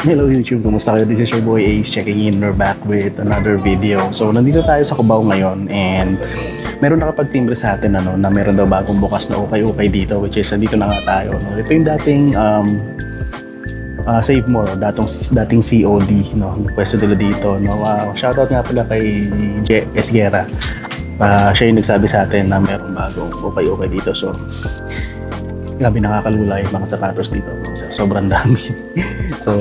Hello YouTube, kumusta kayo? This is your boy Ace checking in. We're back with another video. So nandito tayo sa Cubao ngayon and meron nakapagtimbre sa atin na meron daw bagong bukas na ukay-ukay dito, which is nandito na nga tayo. No? Ito yung dating Save More, dating COD, no? Pwesto nila dito. No? Shoutout nga pala kay J. Esguera. Siya yung nagsabi sa atin na meron bagong ukay-ukay dito. So grabe, nakakalula yung mga sapatos dito. Sobrang dami. So,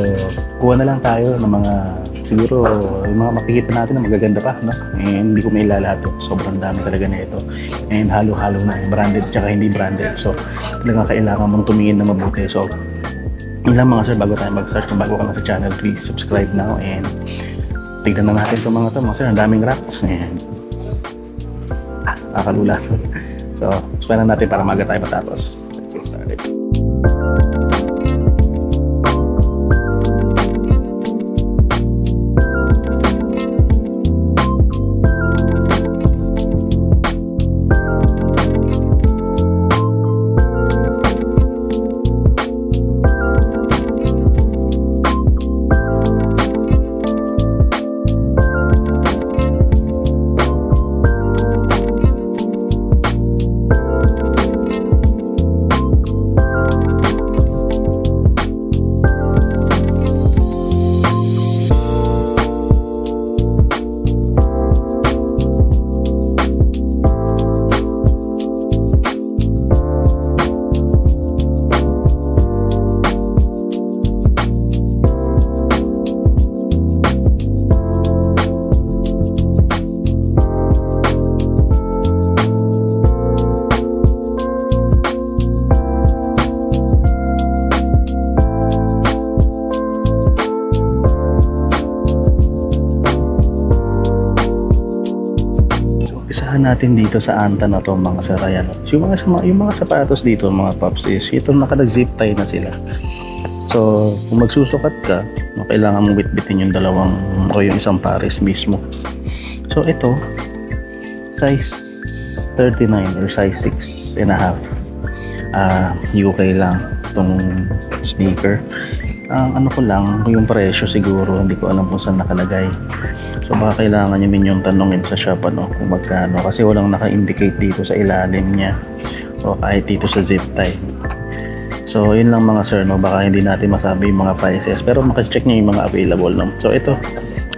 kuha na lang tayo ng mga, siguro, yung mga makikita natin na magaganda pa, no? And hindi ko may lalato. Sobrang dami talaga na ito. And halo-halo na, branded tsaka hindi branded. So, talagang kailangan mong tumingin na mabuti. So, yun lang mga sir, bago tayo mag-search, kung bago ka na sa channel, please subscribe now. And tignan na natin itong mga sir, ang daming racks. And nakakalula. So, spend na natin para maga tayo matapos. Let's get started. Isahan natin dito sa Anta na to mga sir. Ayan. Yung mga sapatos dito mga paps is ito naka-zip tie na sila. So kung magsusukat ka, kailangan mong bitbitin yung dalawang o yung isang pares mismo. So ito size 39 or size 6 and a half. UK lang itong sneaker. Ano ko lang yung presyo, siguro hindi ko alam kung saan nakalagay. So baka kailangan nyo yung tanongin sa shop kung magkano, kasi walang naka-indicate dito sa ilalim niya o kahit dito sa zip tie. So yun lang mga sir, baka hindi natin masabi yung mga prices, pero makacheck nyo yung mga available. So ito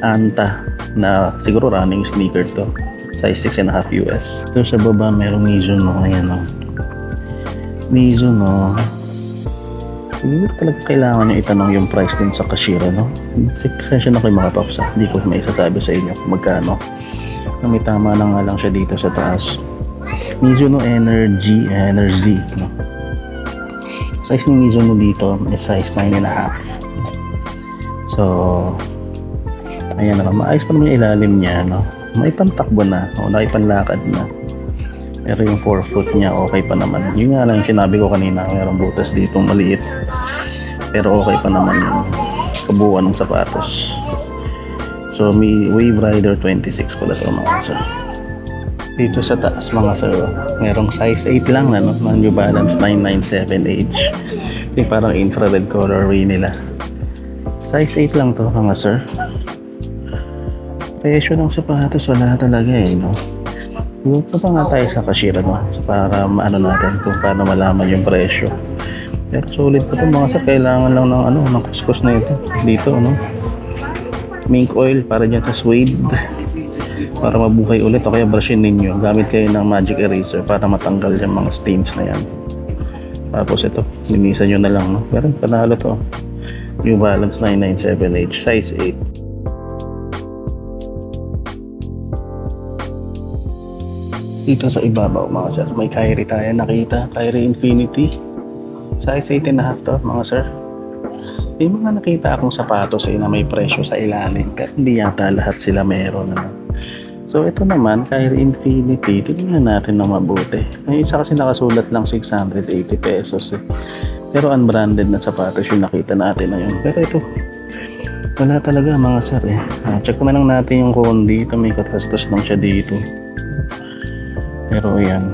Anta na siguro running sneaker to, size 6.5 US. So sa baba merong Mizuno. Ayan Mizuno. Hindi talaga kailangan nyo itanong yung price din sa cashier, no? Pasensya na kayo mga paps, hindi ko maisasabi sa inyo kung magkano. May tama na nga lang siya dito sa taas. Mizuno Energy, no? Size ng Mizuno dito is size 9.5. So, ayan naman, maayos pa naman yung ilalim niya, no? May pantakbo na, o naipanlakad na. Pero yung 4 foot niya okay pa naman. Yun nga lang yung sinabi ko kanina, mayroong butas dito maliit, pero okay pa naman yung kabuuan ng sapatos. So may Wave Rider 26 pala sa mga sir. Dito sa taas mga sir, mayroong size 8 lang na, no? New Balance 997H. Yung parang infrared colorway nila. Size 8 lang to mga sir. Presyo ng sapatos wala talaga no? Punta pa nga tayo sa cashier, no? So, para maano natin kung paano malaman yung presyo. Pero sulit pa ito mga sir, kailangan lang ng kuskus na ito dito, no? Mink oil para dyan sa suede para mabuhay ulit, o kaya brushin ninyo, gamit kayo ng magic eraser para matanggal yung mga stains na yan. Tapos ito, linisan nyo na lang, no? Pero panalo to, New Balance 997H size 8. Dito sa ibabaw mga sir, may Kyrie tayo nakita, Kyrie Infinity size 8.5 to mga sir. May mga nakita akong sapatos na may presyo sa ilalim, pero hindi yata lahat sila meron. So ito naman, Kyrie Infinity, tingnan natin ng mabuti. Ay, isa kasi nakasulat lang 680 pesos pero unbranded na sapatos yung nakita natin na yun. Pero ito wala talaga mga sir check na lang natin yung kondi. Ito may katastos lang siya dito. Pero ayan,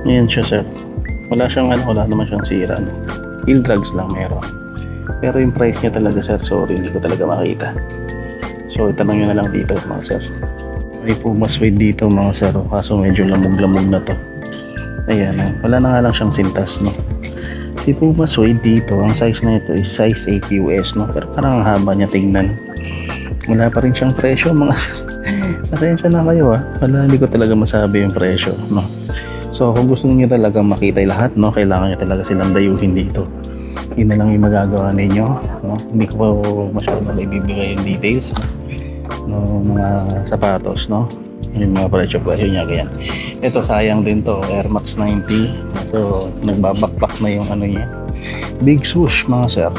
ayan siya sir. Wala siyang ano, wala naman siyang sira, no? Heel drugs lang meron. Pero yung price niya talaga, sir, sorry, hindi ko talaga makita. So itanong nyo na lang dito, mga sir. May Puma suede dito, mga sir, kaso medyo lamog-lamog na to. Ayan, wala na nga lang siyang sintas, no? Si Puma suede dito, ang size na ito is size 8 US, no? Pero parang ang haba niya tingnan. Wala pa rin siyang presyo, mga sir. Pasensya na kayo, wala, hindi ko talaga masabi yung presyo, no? So kung gusto niyo talaga makita yung lahat, no, kailangan niyo talaga silang dayuhin dito. Yun na lang yung magagawa ninyo, no? Hindi ko pa masyadong ibibigay yung details, no, mga sapatos, no, yung mga presyo niya, ganyan. Ito sayang din to, Air Max 90. So nagbabakbak na yung ano niya, big swoosh, mga sir,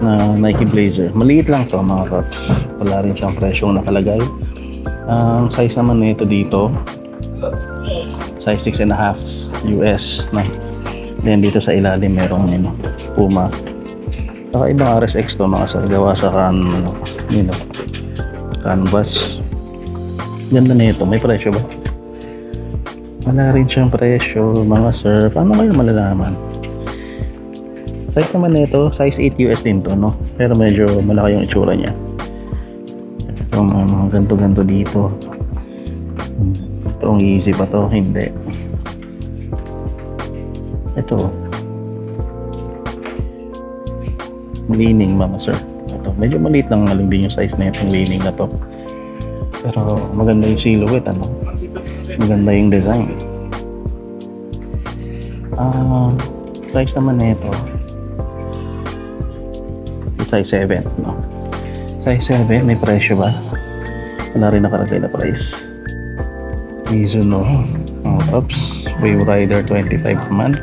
na Nike Blazer. Maliit lang to, mga kap, wala rin siyang presyong nakalagay. Ang size naman nito dito size 6.5 US, no? Then dito sa ilalim meron ano, Puma. Saka ibang RSX to, mga sir, gawa sa canvas. Ganda na ito. May presyo ba? Wala rin siyang presyo, mga sir. Paano kayo malalaman? Size naman nito, size 8 US din to, no? Pero medyo malaki yung itsura niya. Itong ganto-ganto dito. Itong easy ba to? Hindi. Ito leaning, mga sir. Ito medyo maliit lang din yung size na itong leaning na to, pero maganda yung silhouette, ano, maganda yung design. Size naman na ito size 7, no? Size 7, may presyo ba? Wala rin nakalagay na price. Mizuno, oops, Wave Rider 25 a month.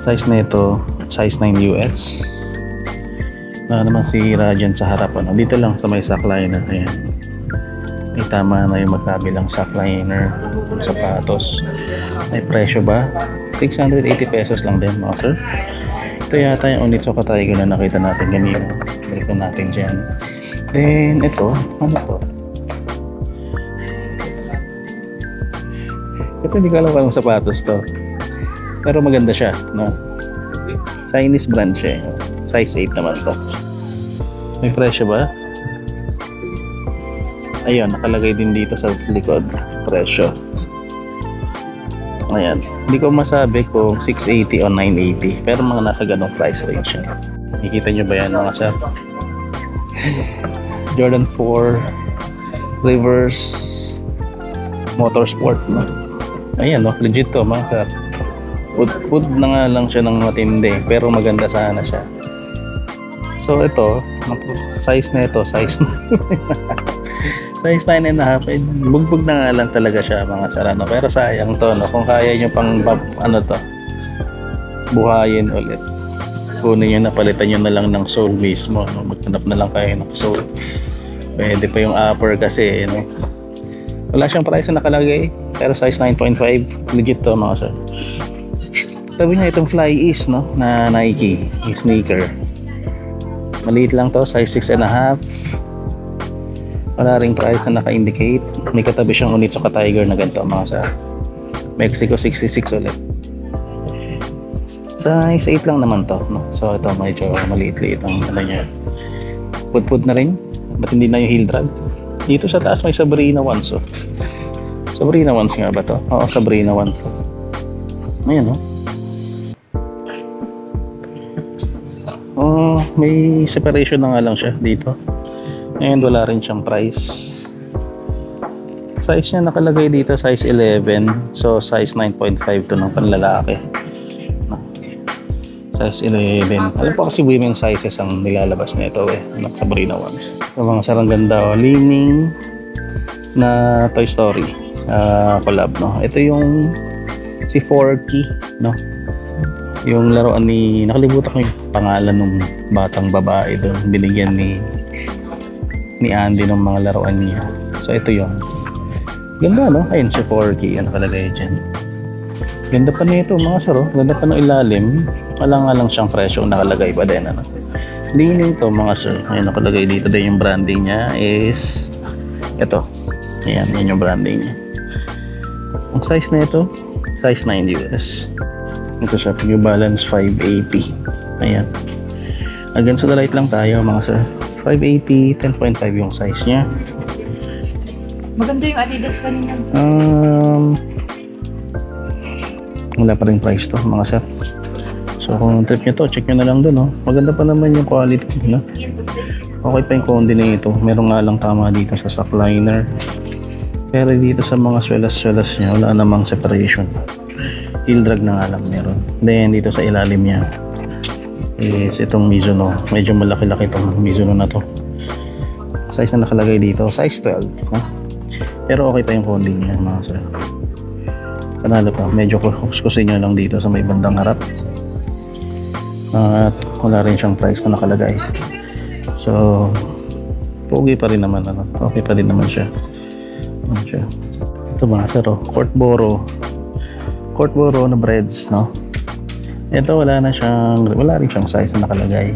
Size na ito, size 9 US. Wala naman si Radiant sa harapan. Dito lang sa may sackliner. Ayan. May tama na yung magkabilang sackliner, sapatos. May presyo ba? 680 pesos lang din, mga sir. Ito yata yung Onitsuka Tiger na nakita natin kanina. Balikan natin dyan. Then ito, ano to? Ito hindi ko alam kung sapatos to, pero maganda siya, no? Chinese brand siya, size 8 naman to. May presyo ba? Ayun, nakalagay din dito sa likod, presyo. Ayan, hindi ko masabi kung 680 o 980, pero mga nasa ganong price range siya. Nakikita nyo ba yan, mga sir? Jordan 4 Reverse Motorsport, no? Ayan, no, legit to, mga sir. Pud na nga lang siya ng matindi, pero maganda sana siya. So ito, size na ito, size size 9.5, bugbog na nga lang talaga siya, mga sir, no? Pero sayang to, no? Kung kaya nyo pang ano to, buhayin ulit, kunin nyo na, palitan nyo na lang ng sole mismo, no? Maghanap na lang kayo ng sole. Pwede pa yung upper kasi, no? Wala siyang price na nakalagay, pero size 9.5, legit to, mga sir. Sabi nga itong Fly Ease, no, na Nike yung sneaker, maliit lang to, size 6.5. Wala ring price na naka-indicate. May katabi siyang Onitsuka Tiger na ganito, mga sir. Mexico 66 ulit. Size 8 lang naman to, no? So ito medyo maliit-liit ang ano niya. Pud-pud na rin. Ba't hindi na yung heel drag? Dito sa taas may Sabrina ones, oh. Sabrina ones nga ba to? Oo, Sabrina ones. Ayan, oh. Oh, may separation na nga lang siya dito. And wala rin siyang price. Size niya nakalagay dito, size 11. So size 9.5 to ng panlalaki. Size 11. Alam po kasi women sizes ang nilalabas na ito, Sabrina ones. So mga sarang ganda, oh. Leaning na Toy Story collab, no? Ito yung si Forky, no? Yung laruan ni, nakalimutan ko yung pangalan ng batang babae doon, binigyan ni Andy ng mga laruan niya. So ito yun, ganda, no? Ayun si Forky, yan nakalagay dyan. Ganda pa nito, mga saro, ganda pa ng ilalim. Wala nga lang siyang presyo nakalagay pa din, ano? Leaning to, mga sir. Ayun nakalagay dito din, yung branding niya is ito. Ayan, yun yung branding niya. Ang size na ito Size 9 US. Ito siya, New Balance 580. Ayan. Again, sa the light lang tayo mga sir. 580, 10.5 yung size niya. Maganda yung Adidas kanina. Wala pa rin price to mga sir. So kung trip nyo to, check nyo na lang dun, oh. Maganda pa naman yung quality, no? Okay pa yung kondi na ito. Meron nga lang tama dito sa sock liner. Pero dito sa mga swelas-swelas nya, wala namang separation. Heel drag na nga lang meron. Then dito sa ilalim nya is itong Mizuno. Medyo malaki-laki itong Mizuno na to. Size na nakalagay dito, size 12, no? Pero okay pa yung kondi nya mga sir. Panalo pa, medyo kuskusin nyo lang dito sa may bandang harap. At wala rin siyang price na nakalagay. So pogi pa rin naman, ano? Okay pa rin naman siya. Ano siya? Ito mga sir, oh. Court Boro na breads, no? Ito wala rin siyang size na nakalagay.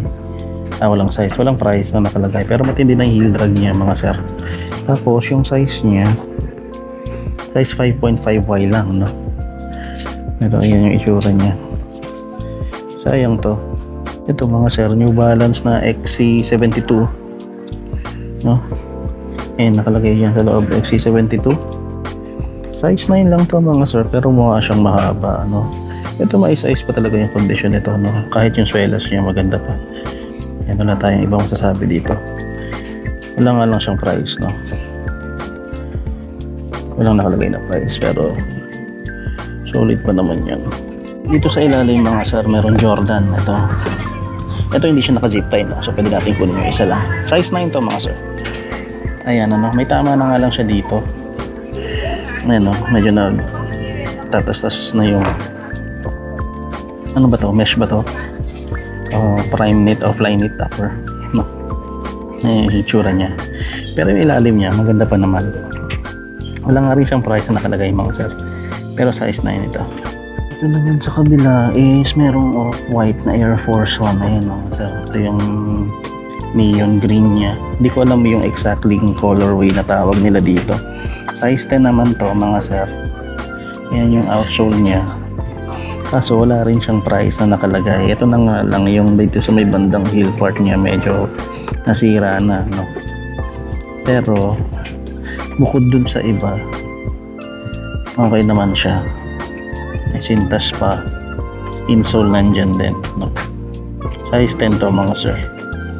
Walang size, walang price na nakalagay. Pero matindi na yung heel drag niya mga sir. Tapos yung size niya, size 5.5Y lang, no? Pero ayan yung itsura niya. Sayang to. Ito mga sir, New Balance na XC72, no? Nakalagay yan sa loob, XC72. Size 9 lang to mga sir, pero mukha siyang mahaba, no? Ito mais-ayos pa talaga yung condition nito, no? Kahit yung swelas niya maganda pa. Yan, wala tayong ibang masasabi dito. Wala nga lang siyang price, no? Walang nakalagay na price, pero solid pa naman yan. Dito sa ilalim mga sir, meron Jordan. Ito hindi siya naka-zip tie, no? So pwede natin kunin yung isa lang. Size 9 to mga sir. Ayan, ano, may tama na nga lang siya dito. Ayan, no? Medyo tatas-tas na yung ano ba to? Mesh ba to? Prime knit o fly knit upper, no? Ayan yung itsura niya. Pero yung ilalim niya maganda pa naman. Wala nga rin siyang price na nakalagay mga sir, pero size 9 ito. Ito naman sa kabila is merong off-white na Air Force 1. Ayan mga sir, ito yung neon green niya. Hindi ko alam yung exactly yung colorway na tawag nila dito. Size 10 naman to mga sir. Ayan yung outsole niya. Kaso wala rin siyang price na nakalagay. Ito na nga lang yung dito sa may bandang heel part niya medyo nasira na, no? Pero bukod dun sa iba, okay naman siya. May sintas pa. Insole nandyan din, no? Size 10 to mga sir.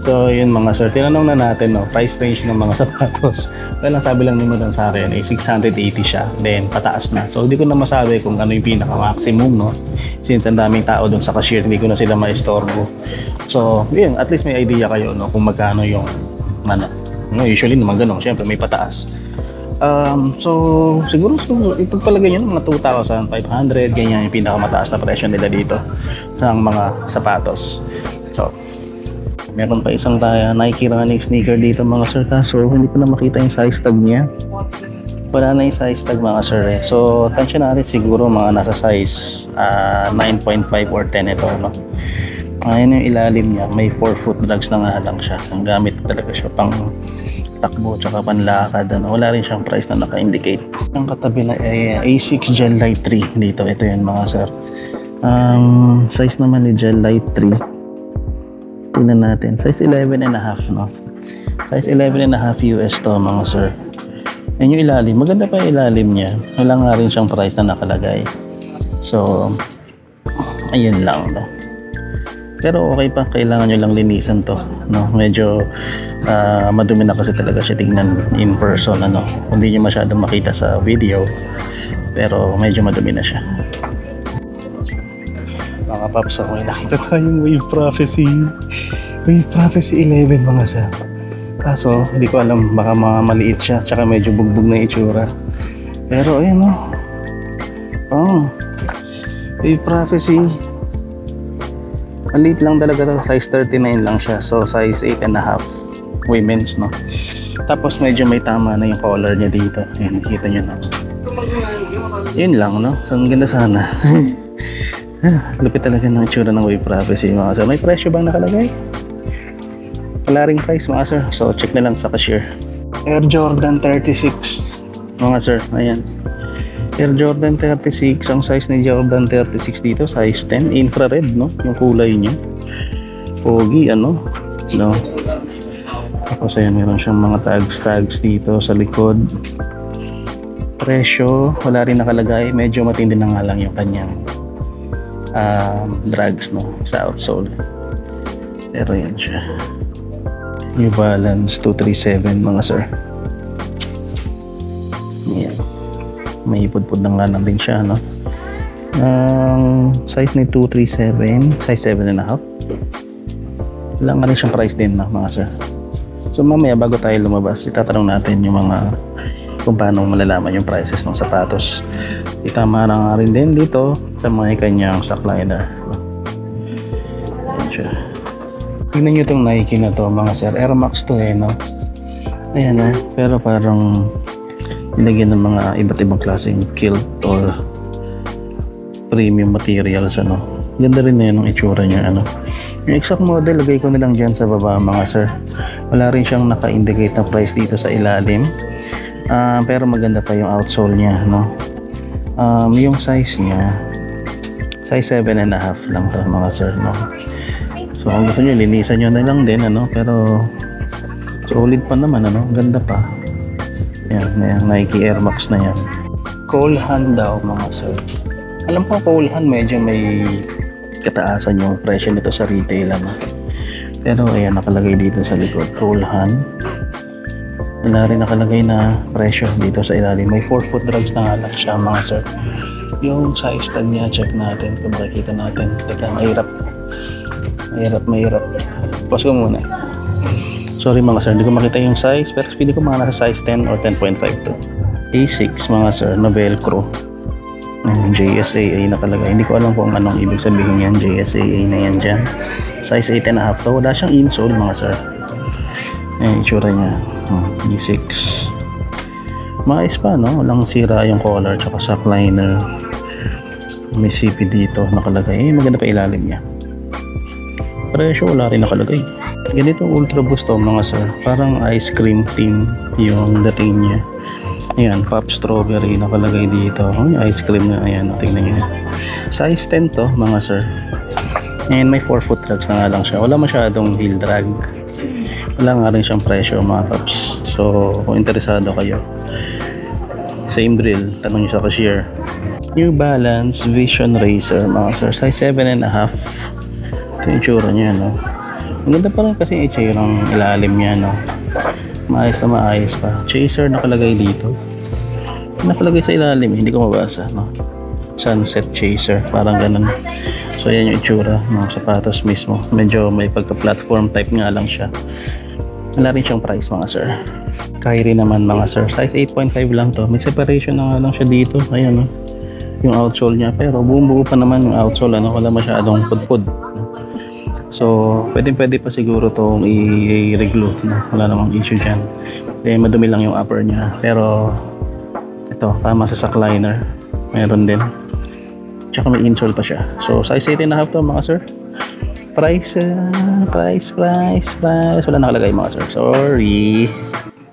So yun mga sir, tinanong na natin, no, price range ng mga sapatos. Well, ang sabi lang nimo doon sa akin ay 680 siya, then pataas na. So hindi ko na masabi kung ano yung pinaka maximum, no, since ang daming tao doon sa cashier, hindi ko na sila maistorbo. So yun, at least may idea kayo, no, kung magkano yung ano, no, usually naman ganun, syempre may pataas. So siguro ipagpalagay nyo mga 2,500, ganyan yung pinakamataas na presyo nila dito sa mga sapatos. So meron pa isang Nike running sneaker dito mga sir, kaso hindi ko na makita yung size tag niya. Wala na yung size tag mga sir, eh. So tansya natin siguro mga nasa size 9.5 or 10 ito, no? Ayan yung ilalim niya, may 4-foot drags na nga lang siya. Ang gamit talaga siya pang takbo tsaka panlakad, ano? Wala rin siyang price na naka-indicate. Ang katabi na ay A6 Gel Light 3 dito. Ito yun mga sir. Size naman ni Gel Light 3, tingnan natin, size 11.5, no? Size 11.5 US to mga sir. Yan yung ilalim, maganda pa yung ilalim niya. Wala nga rin siyang price na nakalagay. So ayun lang, no? Pero okay pa, kailangan nyo lang linisan to, no? Medyo madumi na kasi talaga siya tingnan in person, ano? Hindi nyo masyadong makita sa video, pero medyo madumi na siya. Mga paps, okay, nakita tayong Wave Prophecy 11 mga sir. Kaso hindi ko alam, baka maliit siya, tsaka medyo bugbog na itsura. Pero ayan, Wave Prophecy, maliit lang talaga to, size 39 lang siya. So size 8.5 women's, no? Tapos medyo may tama na yung collar niya dito. Ayan, nakita nyo na. Yun lang, no? So ang ganda sana. Lupit talaga ng itsura ng Wave Prophecy mga sir. May presyo bang nakalagay? Wala ring price mga sir, so check na lang sa cashier. Air Jordan 36 mga sir, ayan. Air Jordan 36, ang size ni Jordan 36 dito, size 10, infrared, no? Yung kulay niya. Pogi, ano? No? Tapos ayan, meron siyang mga tags dito sa likod. Presyo, wala rin nakalagay. Medyo matindi na nga lang yung kanyang drags, no? Sa outsole. Pero yan siya. New Balance 237, mga sir. Yan. May ipudpud na nga lang din siya, no? Ang size ni 237, size 7.5. Wala nga rin siyang price din, no, mga sir. So mamaya bago tayo lumabas, itatanong natin yung mga kung paano malalaman yung prices ng sapatos. Itama na nga rin din dito sa mga kanyang sackliner. Ayan siya. Tingnan nyo itong Nike na to, mga sir. Air Max to, no? Ayan, pero parang nilagyan ng mga iba't ibang klaseng kilt or premium materials, ano. Ganda rin na yun ang itsura niya, ano. Yung exact model, lagay ko nilang dyan sa baba, mga sir. Wala rin siyang naka-indicate na price dito sa ilalim. Pero maganda pa yung outsole niya, no. Yung size niya, size 7.5 lang to, mga sir, no. So kung gusto nyo, linisan nyo na lang din, ano. Pero solid pa naman, ano. Ganda pa. Yan, Nike Air Max na yan. Cole Haan daw, mga sir. Alam ko, Cole Haan medyo may kataasan yung presyo nito sa retail, ano. Pero ayan, nakalagay dito sa likod, Cole Haan. Wala rin nakalagay na presyo dito sa ilalim. May 4-foot drags na nga lang siya, mga sir. Yung size tag niya, check natin kung makikita natin. Teka, mahirap. Pause ko muna. Sorry, mga sir, hindi ko makita yung size, pero pili ko mga nasa size 10 or 10.5 to. A6, mga sir, na Velcro. JSAA nakalagay. Hindi ko alam kung anong ibig sabihin yan. JSAA na yan dyan. Size 8.5 to. Wala siyang insole, mga sir. Ayan, itsura niya. B6. Maayos pa, no? Walang sira yung collar tsaka sackliner. May CP dito nakalagay. Maganda pa ilalim niya. Presyo, wala rin nakalagay. Ganito Ultra Boost to, mga sir. Parang ice cream theme yung dating niya. Ayan, Pop Strawberry nakalagay dito. Ice cream na, ayan, tingnan nyo. Size 10 to, mga sir. And may 4-foot drags na nga lang siya. Wala masyadong heel drag. Wala nga rin siyang presyo, mga paps. So kung interesado kayo, same drill, tanong nyo sa cashier. New Balance Vision Racer, mga sir. Size 7.5. Ito yung tsura niya, no. Maganda pa rin kasi yung itsura ng ilalim niya, no. Maayos na maayos pa. Chaser nakalagay dito. Nakalagay sa ilalim, hindi ko mabasa, no. Sunset Chaser, parang ganun. So yan yung itsura ng sapatos mismo. Medyo may pagka-platform type nga lang siya. Wala rin siyang price, mga sir. Kyrie naman, mga sir. Size 8.5 lang to. May separation na nga lang siya dito. Ayan, no. Yung outsole niya. Pero buo pa naman yung outsole, ano. Wala masyadong pudpud. So, pwede pa siguro itong i-reglue, no? Wala namang issue dyan. Madumi lang yung upper niya. Pero, ito, tama sa sackliner. Meron din. Tsaka may insole pa siya. So, size 8.5 to, mga sir. Price. Wala nakalagay, mga sir. Sorry.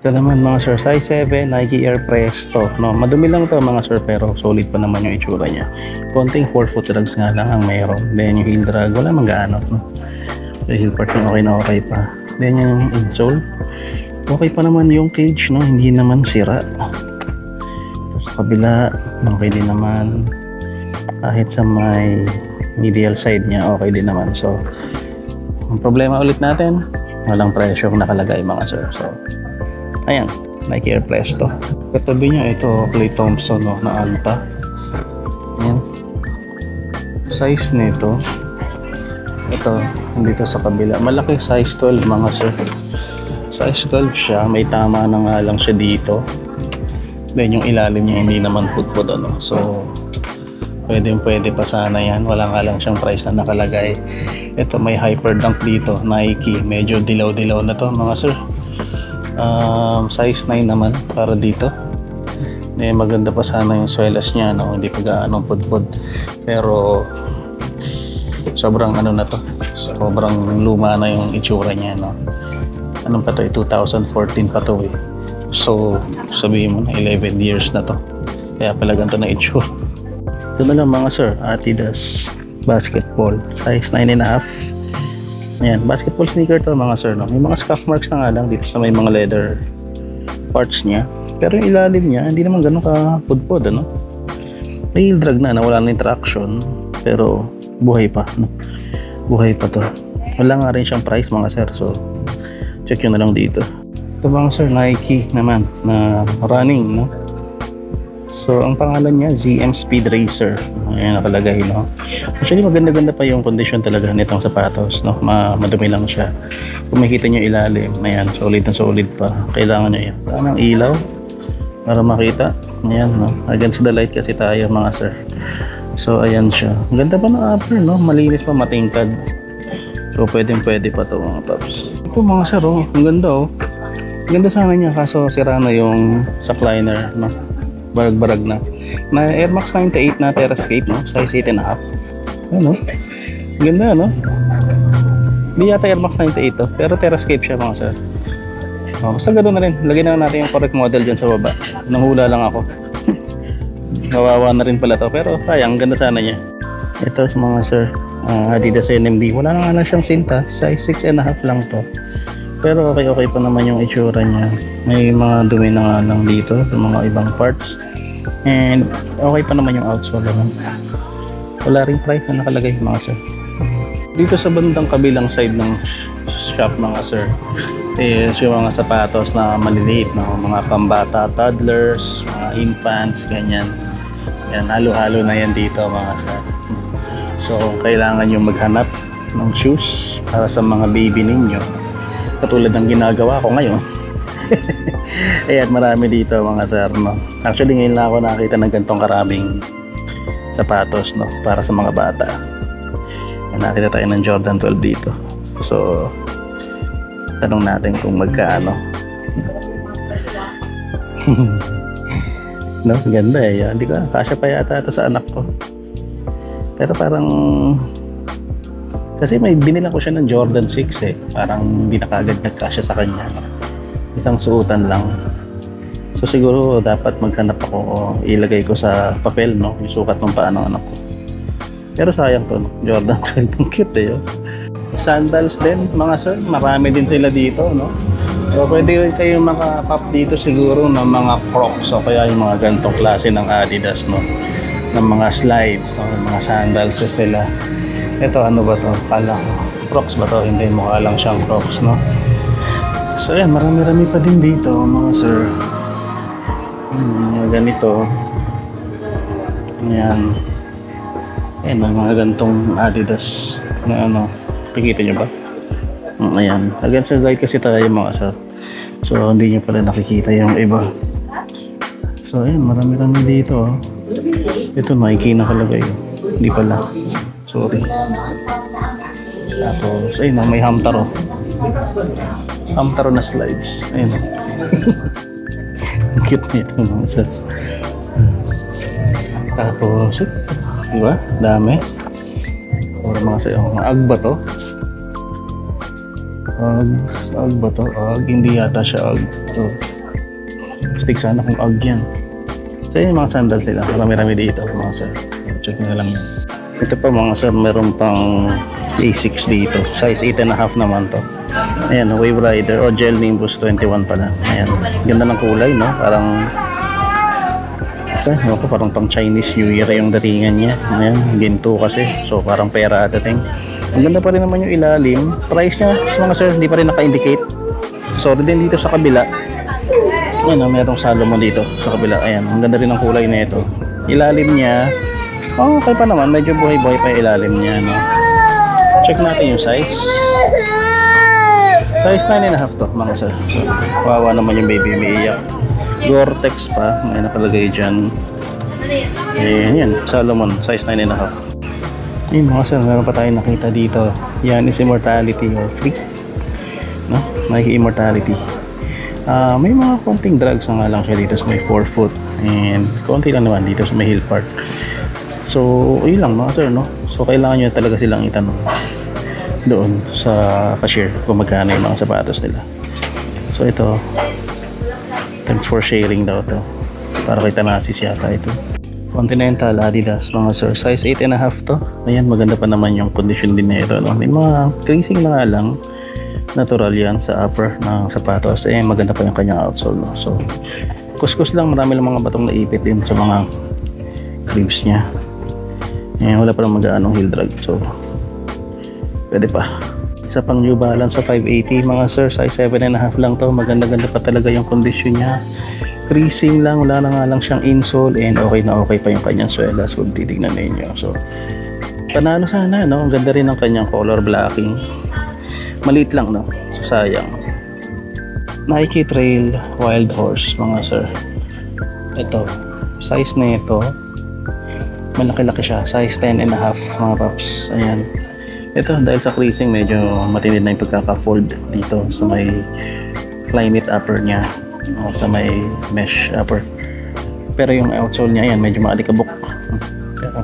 Ito naman, mga sir. Size 7, Nike Air Presto. No? Madumi lang to, mga sir. Pero solid pa naman yung itsura niya. Konting 4-foot drags nga lang ang mayroon. Then yung heel drag, wala mang gaano. No? So, heel part yung okay pa. Then yung insole. Okay pa naman yung cage, no? Hindi naman sira. Sa kabila, okay din naman. Kahit sa may medial side niya, okay din naman. So, ang problema ulit natin, walang presyo nakalagay, mga sir. So, ayan, Nike Air Presto. Katabi niya, ito, Clay Thompson, no, na Alta. Ayan. Size nito, ito, dito sa kabila. Malaki, size 12, mga sir. Size 12 siya, may tama na nga lang siya dito. Then yung ilalim niya hindi naman pudpud, ano. So, pwede pa sana yan. Wala nga lang siyang price na nakalagay. Ito, may hyper dunk dito, Nike. Medyo dilaw-dilaw na to, mga sir. Size 9 naman para dito. Maganda pa sana yung swelas niya, no? Hindi pa gaanong pudpud. Pero sobrang ano na to. Sobrang luma na yung itsura niya, no? Anong pa to? 2014 pa to, eh. So, sabihin mo na 11 years na to. Kaya pala ganito na itsura. Ito na lang mga sir, Adidas basketball, size 9.5. Ayan, basketball sneaker to mga sir, no? May mga scuff marks na nga lang dito sa may mga leather parts niya. Pero yung ilalim niya, hindi naman ganun ka-pudpod, ano? May drag na, nawala na yung traction. Pero buhay pa, no? Buhay pa to. Wala nga rin siyang price mga sir, so check nyo na lang dito. Ito mga sir, Nike naman na running, no? So ang pangalan niya ZM Speed Racer. Ayan nakalagay, no? Actually maganda-ganda pa yung condition talaga nitong sapatos, no? Madumi lang siya. Kung makikita niyo ilalim, ayan, solid na solid pa. Kailangan niyo yan. Parang ilaw para makita. Ayan, no? Against the light kasi tayo mga sir. So ayan siya. Ang ganda pa ng upper, no? Malinis pa, matingkad. So pwede pa to mga paps. Ito mga sir, oh, ang ganda, oh. Ang ganda sana niya kaso sira na yung suckliner, no? Barag-barag na Air Max 98 na Terrascape, no? Size 8.5. Ano? Ganda, no? Hindi yata Air Max 98 to, pero Terrascape siya mga sir. Basta ganoon na rin. Lagyan na natin yung correct model dyan sa baba. Nanghula lang ako. Kawawa na rin pala to, pero sayang, ganda sana niya. Ito mga sir, Adidas NMD. Wala na nga lang siyang sinta. Size 6.5 lang to. Pero okay pa naman yung itsura niya. May mga dumi na nga lang dito sa mga ibang parts. And okay pa naman yung outsole naman. Wala ring price na nakalagay mga sir. Dito sa bandang kabilang side ng shop mga sir is yung mga sapatos na maliliit, no? Mga pambata, toddlers, mga infants, ganyan. Yan, halo-halo na yan dito mga sir. So kailangan nyo maghanap ng shoes para sa mga baby ninyo. Katulad ng ginagawa ko ngayon. Ayan, marami dito mga sir, no? Actually ngayon lang ako nakita ng ganitong karaming sapatos, no? Para sa mga bata. Nakita tayo ng Jordan 12 dito. So tanong natin kung magkaano. No, ganda eh. Hindi ko kasya pa yata ito sa anak ko. Pero parang kasi may binilang ko siya ng Jordan 6 eh. Parang hindi na kagad nagkasya sa kanya. Isang suotan lang. So siguro dapat maghanap ako o ilagay ko sa papel, no? Yung sukat ng paa ng anak ko. Pero sayang to, no? Jordan 12. Ang cute eh. Oh. Sandals din mga sir. Marami din sila dito, no? So pwede rin kayong makapop dito siguro ng mga Crocs o kaya yung mga ganitong klase ng Adidas, no? Ng mga slides, no? Ng mga sandals nila. Ito ano ba to? Kala ko Crocs ba to? Hindi, mukha lang siyang Crocs, no? So ayan, marami-rami pa din dito mga sir. Ganito. Ayan. Ayan, mga gantong Adidas na ano. Nakikita nyo ba? Ayan. Against the light kasi tayo mga sir. So hindi nyo pala nakikita yung iba. So ayan, marami-rami dito. Oh. Ito Nike nakalagay. Hindi pala. Sorry. Tapos, ayun na, may Hamtaro. Hamtaro na slides. Ayun. Ang cute nito mga sir. Tapos, di ba? Dami. Or mga sir, mga Ag ba to? Ag ba to? Ag, hindi yata siya Ag. So, stick sana kung Ag yan. So, yun mga sandals nila. Marami-rami dito mga sir. Check nyo na lang yun. Ito pa mga sir, meron pang A6 dito. Size 8.5 naman to. Ayan, Wave Rider o Gel Nimbus 21 pala. Ayan, ganda ng kulay, no? Parang parang pang Chinese New Year yung datingan niya. Ayan, ginto kasi. So parang pera dating. Ang ganda pa rin naman yung ilalim. Price niya, mga sir, hindi pa rin naka-indicate. Sorry din dito sa kabila. Ayan, merong Salomon dito sa kabila. Ayan, ang ganda rin ng kulay na ito. Ilalim niya, okay pa naman, medyo buhay-buhay pa yung ilalim niya, no? Check natin yung size. Size 9.5 to, mga sir. Wawa naman yung baby, umiiyak. Gore-Tex pa, may nakalagay dyan. Ayan, yan, Salomon, size 9.5. Ayun mga sir, meron pa tayong nakita dito. Yan is Immortality or Freak, no? Nike Immortality. May mga konting drags na nga lang siya dito sa may 4 foot. And konti lang naman dito sa may heel part. So, yun lang mga sir, no? So, kailangan nyo talaga silang itanong doon sa cashier kung magkano yung mga sapatos nila. So, ito, thanks for sharing daw to. Para kay Tanasis yata ito. Continental Adidas mga sir, size 8.5 to. Ayan, maganda pa naman yung condition din nito, no? May mga creasing na nga lang, natural yan sa upper ng sapatos. Maganda pa yung kanyang outsole, no? So kuskus lang, marami lang mga batong naipit din sa mga ribs niya. Wala pa lang mag-aanong heel drag, so pwede pa. Isa pang New Balance sa 580 mga sir, size 7.5 lang to. Maganda-ganda pa talaga yung condition niya. Creasing lang, wala na nga lang siyang insole, and okay na okay pa yung kanyang swelas kung titignan ninyo. So panalo sana, no? Ang ganda rin ng kanyang color blocking. Maliit lang, no? So sayang. Nike Trail Wild Horse mga sir. Ito, size na ito, malaki-laki siya, size 10.5 mga paps. Ayan. Ito, dahil sa creasing, medyo matindi na yung pagkaka-fold dito sa may Flyknit upper niya, sa may mesh upper. Pero yung outsole niya, ayan, medyo maalikabok.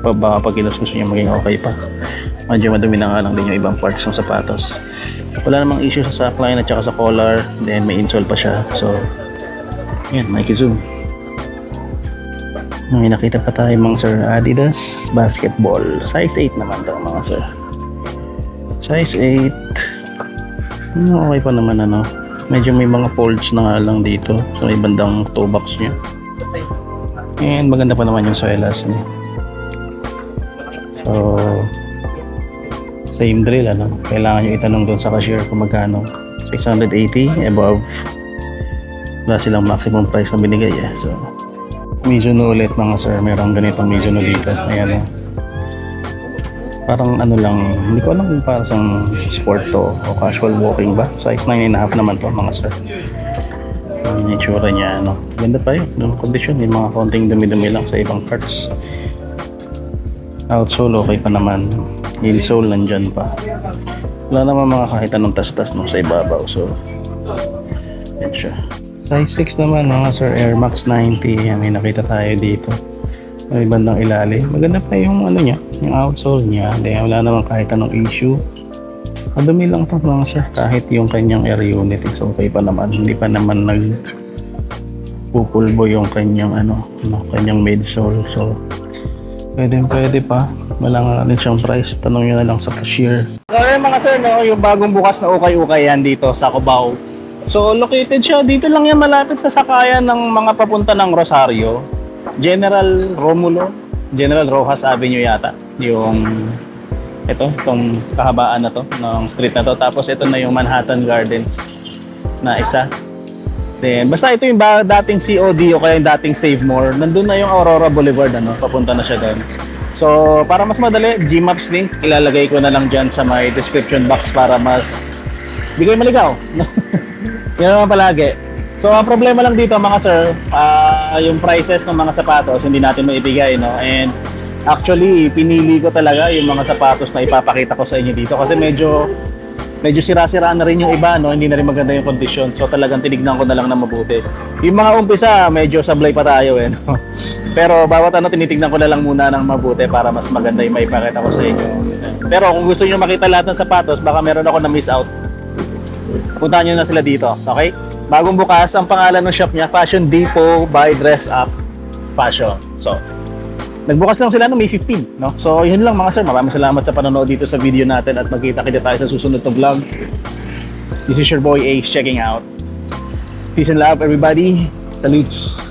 Pero baka pag gusto niya maging okay pa. Medyo madumi na nga lang din yung ibang parts ng sapatos. Wala namang issue sa sackline at saka sa collar, then may insole pa siya. So ayan, Nike Zoom. May nakita pa tayo mga sir, Adidas basketball, size 8 naman to mga sir. Size 8. Okay pa naman, ano. Medyo may mga folds na nga lang dito sa may bandang toe box niya. And maganda pa naman yung swelas niya. So same drill, ano. Kailangan nyo itanong doon sa cashier kung magkano. 680 above. Wala silang maximum price na binigay, eh. So Mizuno ulit mga sir, merong ganitong Mizuno dito. Ayan, parang ano lang, hindi ko alam kung para sa sport to o casual walking ba. Size 9.5 naman to mga sir. Yung itsura niya, ano. Ganda pa yun, yung condition, yung mga konting dumi-dumi lang sa ibang parts. Outsole okay pa naman, heel sole nandyan pa. Wala naman mga kahit anong tas-tas, no, sa ibabaw. So yan siya. Size 6 naman mga sir, Air Max 90. May nakita tayo dito, may bandang ilalim. Maganda pa yung ano niya, yung outsole niya. Dahil wala naman kahit anong issue. Madumi lang to mga sir, kahit yung kanyang air unit is okay pa naman. Hindi pa naman nagpupulbo yung kanyang kanyang midsole. So pwede pa. Wala nga rin siyang price. Tanong nyo na lang sa cashier. So mga sir, no, yung bagong bukas na ukay-ukay yan dito sa Cubao. So located siya dito lang yan, malapit sa sakayan ng mga papunta ng Rosario. General Rojas Avenue yata yung itong kahabaan na to ng street na to. Tapos ito na yung Manhattan Gardens na isa. Then basta ito yung dating COD o kaya yung dating Save More. Nandun na yung Aurora Boulevard, ano, papunta na siya doon. So para mas madali, Gmaps link ilalagay ko na lang dyan sa my description box para mas di kayo maligaw. Yan naman palagi. So ang problema lang dito mga sir, yung prices ng mga sapatos hindi natin maibigay, no? And actually pinili ko talaga yung mga sapatos na ipapakita ko sa inyo dito kasi medyo sira-sira na rin yung iba, no? Hindi na rin maganda yung condition. So talagang tinignan ko na lang na mabuti. Yung mga umpisa medyo sablay pa tayo, eh, no? Pero bawat tinitignan ko na lang muna ng mabuti para mas maganda yung maipakita ko sa inyo. Pero kung gusto niyo makita lahat ng sapatos, baka meron ako na miss out. Puntahan nyo na sila dito, okay? Bagong bukas, ang pangalan ng shop niya, Fashion Depot by Dress Up Fashion. So, nagbukas lang sila no May 15, no? So, yun lang mga sir. Maraming salamat sa panonood dito sa video natin at magkita-kita tayo sa susunod na vlog. This is your boy Ace checking out. Peace and love everybody. Salutes!